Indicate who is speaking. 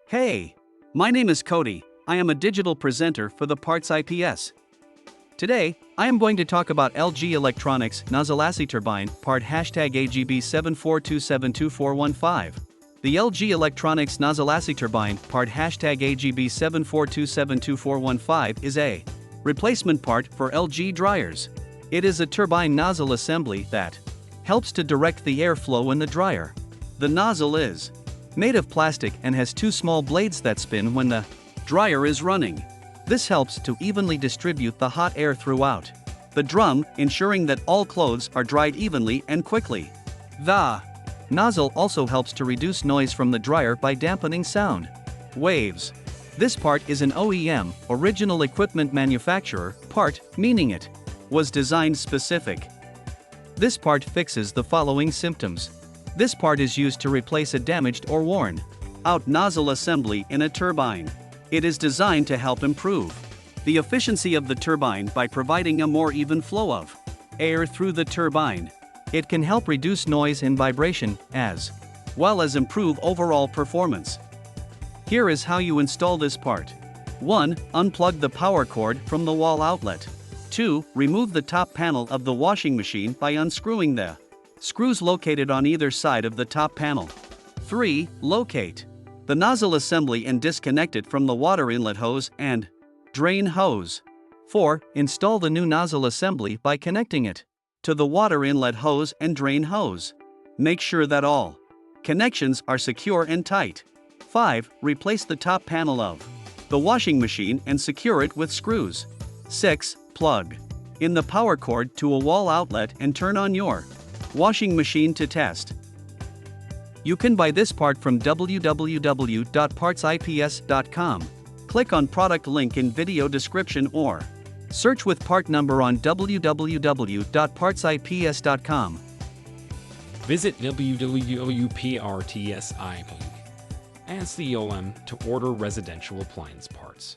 Speaker 1: Hey, my name is Cody. I am a digital presenter for the PartsIPS. Today, I am going to talk about LG Electronics Nozzle Assy-Turbine part #AGB74272415. The LG Electronics Nozzle Assy-Turbine part #AGB74272415 is a replacement part for LG dryers. It is a turbine nozzle assembly that helps to direct the airflow in the dryer. The nozzle is made of plastic and has two small blades that spin when the dryer is running. This helps to evenly distribute the hot air throughout the drum, ensuring that all clothes are dried evenly and quickly. The nozzle also helps to reduce noise from the dryer by dampening sound waves. This part is an OEM, original equipment manufacturer, part, meaning it was designed specific. This part fixes the following symptoms. This part is used to replace a damaged or worn out nozzle assembly in a turbine. It is designed to help improve the efficiency of the turbine by providing a more even flow of air through the turbine. It can help reduce noise and vibration, as well as improve overall performance. Here is how you install this part. 1. Unplug the power cord from the wall outlet. 2. Remove the top panel of the washing machine by unscrewing the screws located on either side of the top panel. 3. Locate the nozzle assembly and disconnect it from the water inlet hose and drain hose. 4. Install the new nozzle assembly by connecting it to the water inlet hose and drain hose. Make sure that all connections are secure and tight. 5. Replace the top panel of the washing machine and secure it with screws. 6. Plug in the power cord to a wall outlet and turn on your washing machine to test. You can buy this part from www.partsips.com. Click on product link in video description or search with part number on www.partsips.com.
Speaker 2: Visit www.partsips.com to order residential appliance parts.